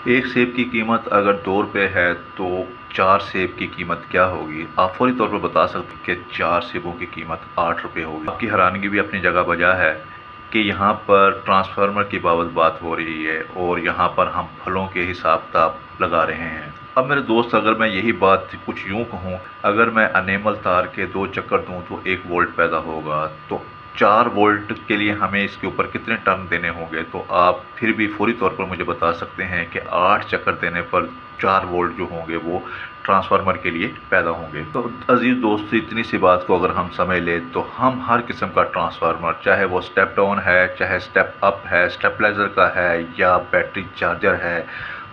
एक सेब की कीमत अगर 2 रुपये है तो 4 सेब की कीमत क्या होगी? आप फौरी तौर पर बता सकते हैं कि 4 सेबों की कीमत 8 रुपये होगी। आपकी हैरानगी भी अपनी जगह बजा है कि यहाँ पर ट्रांसफार्मर की बाबत बात हो रही है और यहाँ पर हम फलों के हिसाब किताब लगा रहे हैं। अब मेरे दोस्त, अगर मैं यही बात कुछ यूँ कहूँ, अगर मैं अनेमल तार के 2 चक्कर दूँ तो 1 वोल्ट पैदा होगा, तो 4 वोल्ट के लिए हमें इसके ऊपर कितने टर्न देने होंगे? तो आप फिर भी फौरी तौर पर मुझे बता सकते हैं कि 8 चक्कर देने पर 4 वोल्ट जो होंगे वो ट्रांसफार्मर के लिए पैदा होंगे। तो अजीज़ दोस्त, इतनी सी बात को अगर हम समझ लें तो हम हर किस्म का ट्रांसफार्मर, चाहे वो स्टेप डाउन है, चाहे स्टेप अप है, स्टेबलाइज़र का है या बैटरी चार्जर है,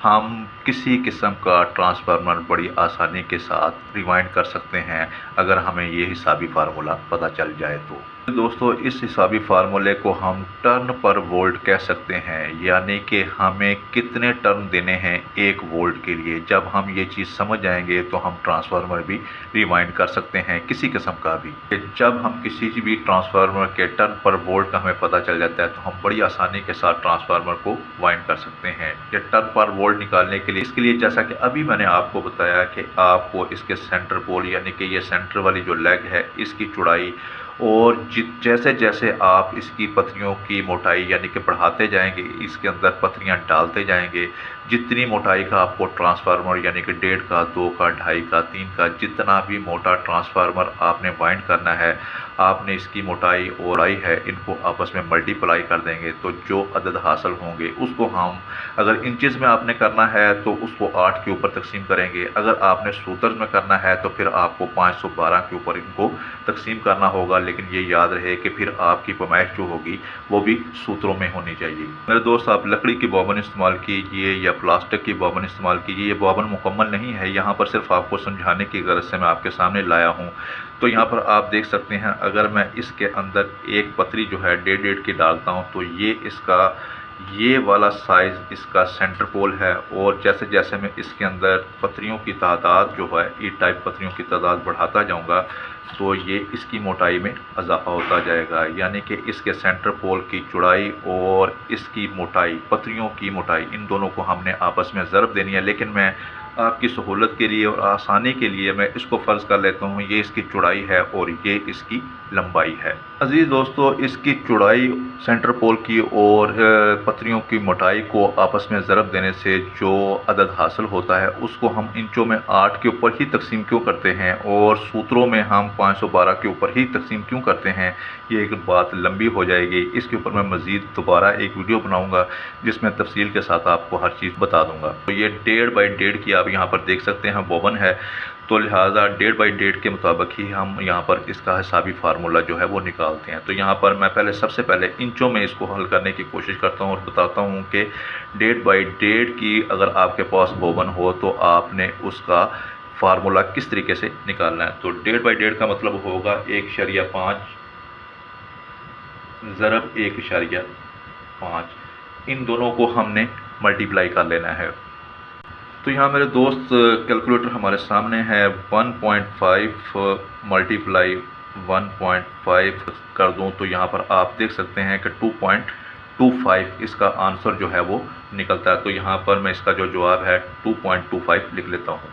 हम किसी किस्म का ट्रांसफार्मर बड़ी आसानी के साथ रिवाइंड कर सकते हैं अगर हमें ये हिसाबी फार्मूला पता चल जाए तो। दोस्तों, इस हिसाबी फार्मूले को हम टर्न पर वोल्ट कह सकते हैं, यानी कि हमें कितने टर्न देने हैं 1 वोल्ट के लिए। जब हम ये चीज़ समझ जाएंगे तो हम ट्रांसफार्मर भी रिवाइंड कर सकते हैं, किसी किस्म का भी। जब हम किसी भी ट्रांसफार्मर के टर्न पर वोल्ट का हमें पता चल जाता है तो हम बड़ी आसानी के साथ ट्रांसफार्मर को वाइंड कर सकते हैं। ये टर्न पर वोल्ट निकालने के लिए, इसके लिए जैसा कि अभी मैंने आपको बताया कि आपको इसके सेंटर पोल, यानी कि ये सेंटर वाली जो लेग है, इसकी चौड़ाई और जैसे जैसे आप इसकी पत्तियों की मोटाई यानी कि बढ़ाते जाएंगे, इसके अंदर पत्तियां डालते जाएंगे, जितनी मोटाई का आपको ट्रांसफार्मर यानी कि 1.5 का, 2 का, 2.5 का, 3 का, जितना भी मोटा ट्रांसफार्मर आपने वाइंड करना है, आपने इसकी मोटाई और चौड़ाई है, इनको आपस में मल्टीप्लाई कर देंगे तो जो अदद हासिल होंगे उसको हम, अगर इंचज़ में आपने करना है तो उसको 8 के ऊपर तकसीम करेंगे, अगर आपने सूत्र में करना है तो फिर आपको 512 के ऊपर इनको तकसीम करना होगा। लेकिन ये याद रहे कि फिर आपकी पैमाइश जो होगी वो भी सूत्रों में होनी चाहिए। मेरे दोस्त, आप लकड़ी की बोबन इस्तेमाल कीजिए या प्लास्टिक की बोबन इस्तेमाल कीजिए, ये बोबन मुकम्मल नहीं है, यहाँ पर सिर्फ आपको समझाने की गरज से मैं आपके सामने लाया हूँ। तो यहाँ पर आप देख सकते हैं, अगर मैं इसके अंदर एक पतरी जो है 1.5 की डालता हूँ तो ये इसका, ये वाला साइज़ इसका सेंटर पोल है, और जैसे जैसे मैं इसके अंदर पत्रियों की तादाद जो है, ई टाइप पत्रियों की तादाद बढ़ाता जाऊंगा तो ये इसकी मोटाई में इजाफा होता जाएगा, यानी कि इसके सेंटर पोल की चौड़ाई और इसकी मोटाई, पत्रियों की मोटाई, इन दोनों को हमने आपस में ज़रब देनी है। लेकिन मैं आपकी सहूलत के लिए और आसानी के लिए मैं इसको फ़र्ज़ कर लेता हूँ ये इसकी चौड़ाई है और ये इसकी लंबाई है। अजीज़ दोस्तों, इसकी चौड़ाई, सेंटर पोल की और पत्रियों की मोटाई को आपस में ज़रब देने से जो अदद हासिल होता है उसको हम इंचों में 8 के ऊपर ही तकसीम क्यों करते हैं और सूत्रों में हम 512 के ऊपर ही तकसीम क्यों करते हैं, ये एक बात लंबी हो जाएगी। इसके ऊपर मैं मज़ीद दोबारा एक वीडियो बनाऊँगा जिसमें तफसील के साथ आपको हर चीज़ बता दूँगा। तो ये 1.5 बाई 1.5 की आप यहाँ पर देख सकते हैं बोबन है, तो लिहाजा 1.5 बाई 1.5 के मुताबिक ही हम यहाँ पर इसका हिसाबी फार्मूला जो है वो निकालते हैं। तो यहाँ पर मैं सबसे पहले इंचों में इसको हल करने की कोशिश करता हूँ और बताता हूँ कि 1.5 बाई 1.5 की अगर आपके पास बोबन हो तो आपने उसका फार्मूला किस तरीके से निकालना है। तो 1.5 बाई 1.5 का मतलब होगा 1.5 ज़रब 1.5, इन दोनों को हमने मल्टीप्लाई कर लेना है। तो यहाँ मेरे दोस्त कैलकुलेटर हमारे सामने है, 1.5 मल्टीप्लाई 1.5 कर दूँ तो यहाँ पर आप देख सकते हैं कि 2.25 इसका आंसर जो है वो निकलता है। तो यहाँ पर मैं इसका जो जवाब है 2.25 लिख लेता हूँ।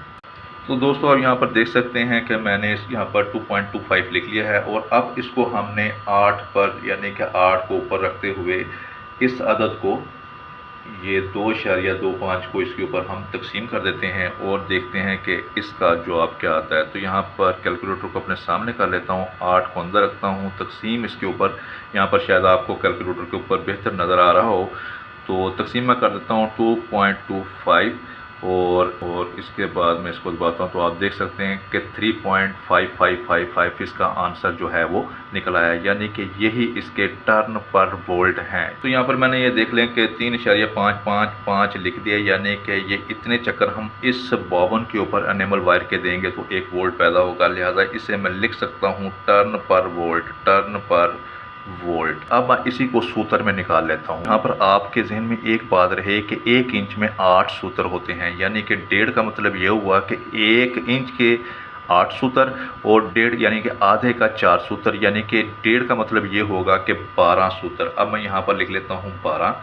तो दोस्तों, अब यहाँ पर देख सकते हैं कि मैंने यहाँ पर 2.25 लिख लिया है और अब इसको हमने 8 पर, यानी कि 8 को ऊपर रखते हुए इस अदद को, ये 2.25 को इसके ऊपर हम तकसीम कर देते हैं और देखते हैं कि इसका जवाब क्या आता है। तो यहाँ पर कैलकुलेटर को अपने सामने कर लेता हूँ, 8 को अंदर रखता हूँ, तकसीम इसके ऊपर, यहाँ पर शायद आपको कैलकुलेटर के ऊपर बेहतर नज़र आ रहा हो, तो तकसीम मैं कर देता हूँ 2.25 और इसके बाद मैं इसको दबाता हूँ तो आप देख सकते हैं कि 3.5555 इसका आंसर जो है वो निकल आया, यानी कि यही इसके टर्न पर वोल्ट हैं। तो यहाँ पर मैंने ये देख लें कि 3.555 लिख दिया, यानी कि ये इतने चक्कर हम इस बोबन के ऊपर एनेमल वायर के देंगे तो 1 वोल्ट पैदा होगा। लिहाजा इसे मैं लिख सकता हूँ टर्न पर वोल्ट, टर्न पर वोल्ट। अब मैं इसी को सूत्र में निकाल लेता हूँ। यहाँ पर आपके जहन में एक बात रहे कि 1 इंच में 8 सूत्र होते हैं, यानी कि 1.5 का मतलब ये हुआ कि 1 इंच के 8 सूत्र और 1.5 यानी कि आधे का 4 सूत्र, यानी कि 1.5 का मतलब ये होगा कि 12 सूत्र। अब मैं यहाँ पर लिख लेता हूँ 12,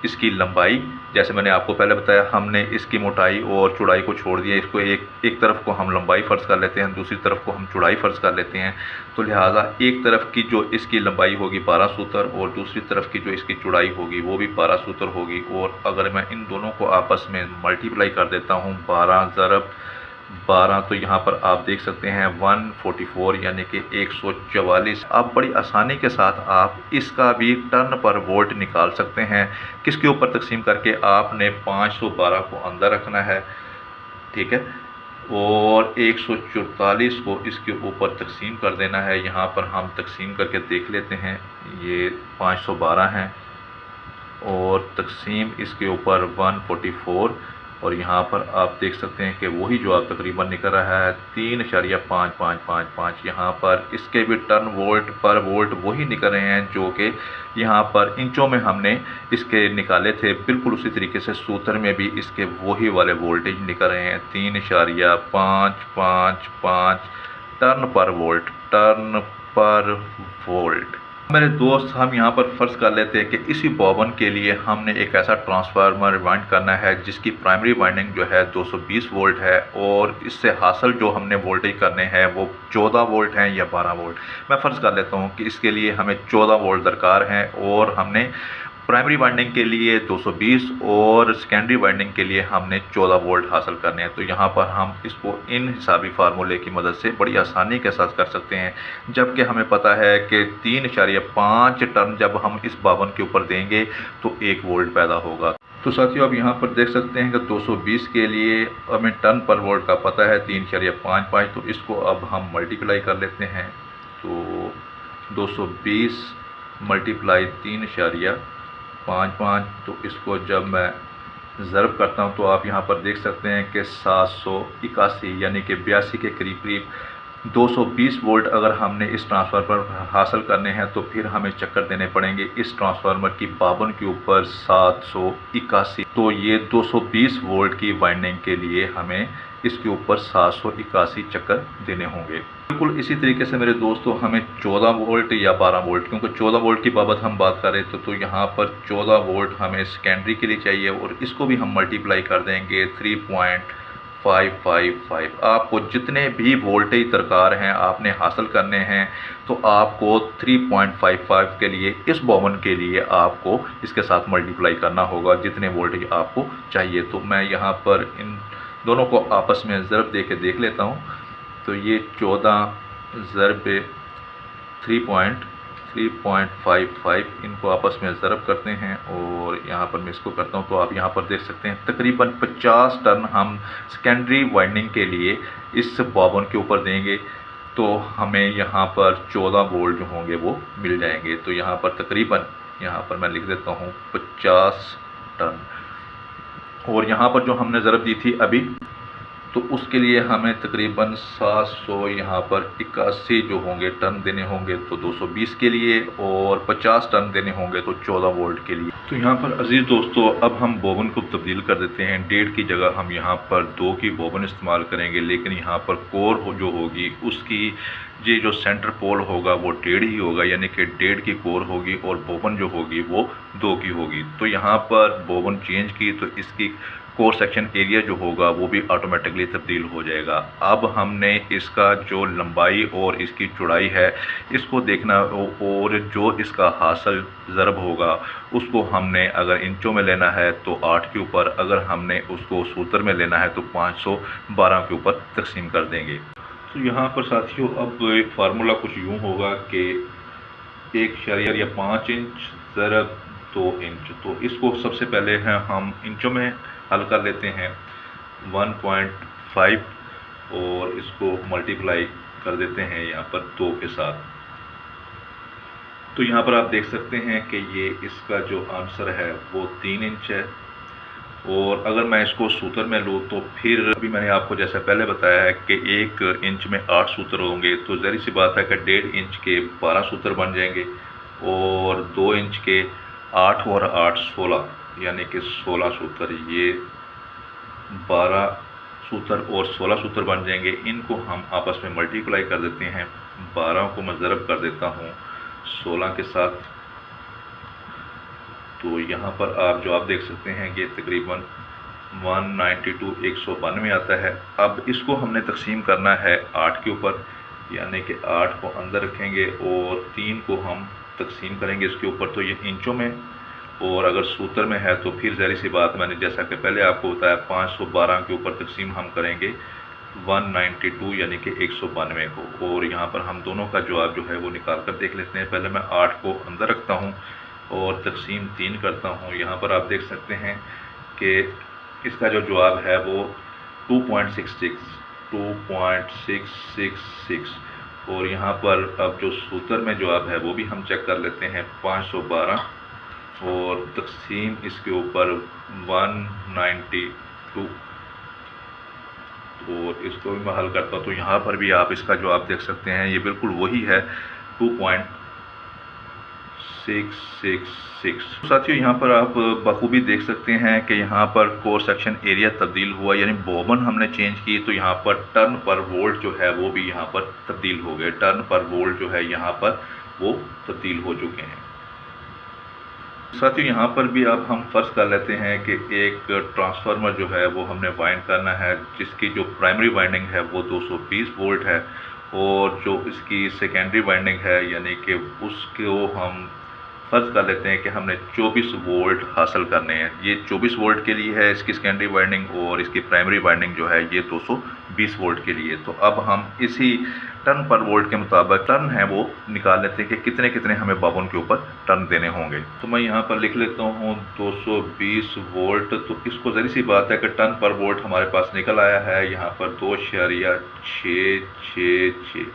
इसकी लंबाई, जैसे मैंने आपको पहले बताया, हमने इसकी मोटाई और चौड़ाई को छोड़ दिया। इसको एक तरफ को हम लंबाई फ़र्ज़ कर लेते हैं, दूसरी तरफ को हम चौड़ाई फ़र्ज़ कर लेते हैं। तो लिहाजा एक तरफ की जो इसकी लंबाई होगी 12 सूत्र और दूसरी तरफ की जो इसकी चौड़ाई होगी वो भी 12 सूत्र होगी। और अगर मैं इन दोनों को आपस में मल्टीप्लाई कर देता हूँ 12 ज़रब 12, तो यहाँ पर आप देख सकते हैं 144 यानी कि 144। आप बड़ी आसानी के साथ आप इसका भी टर्न पर वोल्ट निकाल सकते हैं। किसके ऊपर तकसीम करके आपने 512 को अंदर रखना है, ठीक है, और 144 को इसके ऊपर तकसीम कर देना है। यहाँ पर हम तकसीम करके देख लेते हैं, ये 512 हैं और तकसीम इसके ऊपर 144, और यहाँ पर आप देख सकते हैं कि वही जो आप तकरीबन निकल रहा है 3.5555। यहाँ पर इसके भी टर्न वोल्ट पर वोल्ट वही निकल रहे हैं जो कि यहाँ पर इंचों में हमने इसके निकाले थे। बिल्कुल उसी तरीके से सूत्र में भी इसके वही वाले वोल्टेज निकल रहे हैं 3.555 टर्न पर वोल्ट, टर्न पर वोल्ट। मेरे दोस्त, हम यहाँ पर फ़र्ज़ कर लेते हैं कि इसी बॉबन के लिए हमने एक ऐसा ट्रांसफार्मर वाइंड करना है जिसकी प्राइमरी वाइंडिंग जो है 220 वोल्ट है, और इससे हासिल जो हमने वोल्टेज करने हैं वो 14 वोल्ट हैं या 12 वोल्ट। मैं फ़र्ज़ कर लेता हूँ कि इसके लिए हमें 14 वोल्ट दरकार हैं और हमने प्राइमरी वाइंडिंग के लिए 220 और सेकेंडरी वाइंडिंग के लिए हमने 14 वोल्ट हासिल करने हैं। तो यहाँ पर हम इसको इन हिसाबी फार्मूले की मदद से बड़ी आसानी के साथ कर सकते हैं, जबकि हमें पता है कि 3.5 टर्न जब हम इस बावन के ऊपर देंगे तो 1 वोल्ट पैदा होगा। तो साथियों, अब यहाँ पर देख सकते हैं कि 220 के लिए हमें टर्न पर वोल्ट का पता है 3.55, तो इसको अब हम मल्टीप्लाई कर लेते हैं। तो 220 मल्टीप्लाई 3.55, तो इसको जब मैं ज़रब करता हूँ तो आप यहाँ पर देख सकते हैं कि 781 यानी कि 82 के करीब करीब 220 वोल्ट अगर हमने इस ट्रांसफार्मर पर हासिल करने हैं तो फिर हमें चक्कर देने पड़ेंगे इस ट्रांसफार्मर की बावन के ऊपर 781। तो ये 220 वोल्ट की वाइंडिंग के लिए हमें इसके ऊपर 781 चक्कर देने होंगे। बिल्कुल इसी तरीके से मेरे दोस्तों हमें 14 वोल्ट या 12 वोल्ट, क्योंकि 14 वोल्ट की बाबत हम बात कर रहे थे, तो यहाँ पर 14 वोल्ट हमें सेकेंडरी के लिए चाहिए और इसको भी हम मल्टीप्लाई कर देंगे 3.555। आपको जितने भी वोल्टेज दरकार हैं आपने हासिल करने हैं, तो आपको 3.55 के लिए इस बॉबन के लिए आपको इसके साथ मल्टीप्लाई करना होगा जितने वोल्टेज आपको चाहिए। तो मैं यहाँ पर इन दोनों को आपस में ज़रब दे के देख लेता हूँ। तो ये 14 ज़रब 3.55 इनको आपस में ज़रब करते हैं और यहाँ पर मैं इसको करता हूँ। तो आप यहाँ पर देख सकते हैं तकरीबन 50 टर्न हम सेकेंडरी वाइंडिंग के लिए इस बॉबन के ऊपर देंगे, तो हमें यहाँ पर 14 वोल्ट जो होंगे वो मिल जाएंगे। तो यहाँ पर तकरीबन, यहाँ पर मैं लिख देता हूँ 50 टर्न, और यहाँ पर जो हमने ज़रब दी थी अभी, तो उसके लिए हमें तकरीबन 700 यहाँ पर 81 जो होंगे टर्न देने होंगे तो 220 के लिए, और 50 टर्न देने होंगे तो 14 वोल्ट के लिए। तो यहाँ पर अजीज़ दोस्तों अब हम बोबन को तब्दील कर देते हैं। 1.5 की जगह हम यहाँ पर 2 की बोबन इस्तेमाल करेंगे, लेकिन यहाँ पर कोर जो होगी उसकी ये जो सेंटर पोल होगा वो 1.5 ही होगा, यानी कि 1.5 की कोर होगी और बोबन जो होगी वो 2 की होगी। तो यहाँ पर बोबन चेंज की तो इसकी कोर सेक्शन एरिया जो होगा वो भी ऑटोमेटिकली तब्दील हो जाएगा। अब हमने इसका जो लंबाई और इसकी चौड़ाई है इसको देखना, और जो इसका हासिल ज़रब होगा उसको हमने अगर इंचों में लेना है तो 8 के ऊपर, अगर हमने उसको सूत्र में लेना है तो 512 के ऊपर तकसीम कर देंगे। तो यहाँ पर साथियों अब फार्मूला कुछ यूँ होगा कि 1.5 इंच ज़रब 2 इंच। तो इसको सबसे पहले हैं हम इंचों में हल कर लेते हैं 1.5 और इसको मल्टीप्लाई कर देते हैं यहाँ पर 2 के साथ। तो यहाँ पर आप देख सकते हैं कि ये इसका जो आंसर है वो 3 इंच है, और अगर मैं इसको सूत्र में लूँ तो फिर अभी मैंने आपको जैसे पहले बताया है कि 1 इंच में 8 सूत्र होंगे, तो ज़ाहिर सी बात है कि 1.5 इंच के 12 सूत्र बन जाएंगे, और 2 इंच के 8 और 8 16 यानी कि 16 सूत्र, ये 12 सूत्र और 16 सूत्र बन जाएंगे। इनको हम आपस में मल्टीप्लाई कर देते हैं। 12 को मैं ज़रब कर देता हूँ 16 के साथ, तो यहाँ पर आप जो आप देख सकते हैं कि तकरीबन 192 192 आता है। अब इसको हमने तकसीम करना है 8 के ऊपर, यानी कि 8 को अंदर रखेंगे और 3 को हम तकसीम करेंगे इसके ऊपर, तो ये इंचों में, और अगर सूत्र में है तो फिर ज़ाहिर सी बात मैंने जैसा कि पहले आपको बताया 512 के ऊपर तकसीम हम करेंगे 192 यानी कि 192 को, और यहाँ पर हम दोनों का जवाब जो है वो निकाल कर देख लेते हैं। पहले मैं 8 को अंदर रखता हूँ और तकसीम 3 करता हूँ। यहाँ पर आप देख सकते हैं कि इसका जो जवाब है वो 2.666 और यहाँ पर अब जो सूत्र में जवाब है वो भी हम चेक कर लेते हैं 512 और तकसीम इसके ऊपर 192 और इसको भी मैं हल करता हूँ। तो यहाँ पर भी आप इसका जवाब देख सकते हैं, ये बिल्कुल वही है 2.666। साथियों यहाँ पर आप बखूबी देख सकते हैं कि यहाँ पर कोर सेक्शन एरिया तब्दील हुआ, यानी बोबन हमने चेंज की तो यहाँ पर टर्न पर वोल्ट जो है वो भी यहाँ पर तब्दील हो गए, टर्न पर वोल्ट जो है यहाँ पर वो तब्दील हो चुके हैं। साथियों यहाँ पर भी अब हम फ़र्ज़ कर लेते हैं कि एक ट्रांसफार्मर जो है वो हमने वाइंड करना है, जिसकी जो प्राइमरी वाइंडिंग है वो 220 वोल्ट है और जो इसकी सेकेंडरी वाइंडिंग है यानी कि उसको हम फ़र्ज़ कर लेते हैं कि हमने 24 वोल्ट हासिल करने हैं। ये 24 वोल्ट के लिए है इसकी सेकेंडरी वाइंडिंग और इसकी प्राइमरी वाइंडिंग जो है ये 220 वोल्ट के लिए। तो अब हम इसी टर्न पर वोल्ट के मुताबिक टर्न है वो निकाल लेते हैं कि कितने कितने हमें बावन के ऊपर टर्न देने होंगे। तो मैं यहाँ पर लिख लेता हूँ 220 वोल्ट। तो इसको ज़री सी बात है कि टर्न पर वोल्ट हमारे पास निकल आया है यहाँ पर 2.666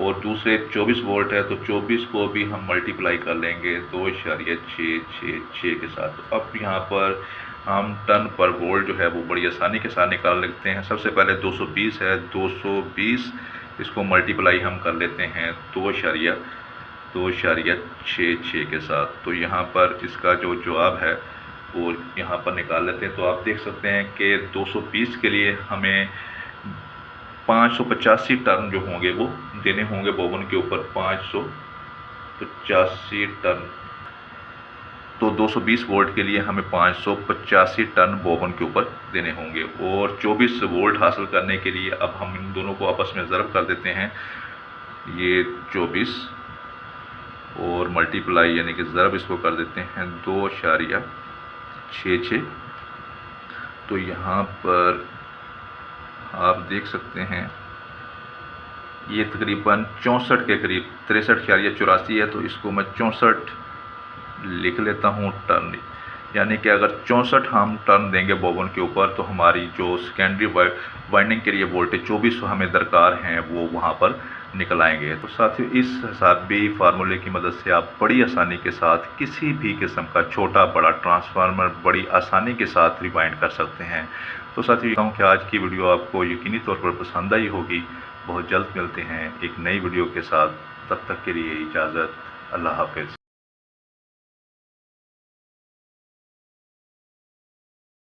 और दूसरे 24 वोल्ट है तो 24 को भी हम मल्टीप्लाई कर लेंगे 2.666 के साथ। तो अब यहाँ पर हम टर्न पर वोल्ट जो है वो बड़ी आसानी के साथ निकाल लेते हैं। सबसे पहले 220 है, 220 इसको मल्टीप्लाई हम कर लेते हैं 2.66 के साथ। तो यहाँ पर इसका जो जवाब है वो यहाँ पर निकाल लेते हैं। तो आप देख सकते हैं कि 220 के लिए हमें 585 टर्न जो होंगे वो देने होंगे बोबन के ऊपर, 585 टर्न। तो 220 वोल्ट के लिए हमें 585 टर्न बोबन के ऊपर देने होंगे और 24 वोल्ट हासिल करने के लिए अब हम इन दोनों को आपस में ज़रब कर देते हैं, ये 24 और मल्टीप्लाई यानी कि ज़रब इसको कर देते हैं 2.66। तो यहाँ पर आप देख सकते हैं ये तकरीबन 64 के करीब 63.84 है। तो इसको मैं 64 लिख लेता हूँ टर्न, यानी कि अगर 64 हम टर्न देंगे बोबन के ऊपर तो हमारी जो सेकेंडरी वाइंडिंग के लिए वोल्टेज 24 हमें दरकार हैं वो वहाँ पर निकल आएंगे। तो साथियों इस हिसाबी फार्मूले की मदद से आप बड़ी आसानी के साथ किसी भी किस्म का छोटा बड़ा ट्रांसफार्मर बड़ी आसानी के साथ रिवाइंड कर सकते हैं। तो साथियों कहूँ कि आज की वीडियो आपको यकीनी तौर पर पसंद आई होगी। बहुत जल्द मिलते हैं एक नई वीडियो के साथ, तब तक के लिए इजाज़त, अल्लाह हाफ़िज़।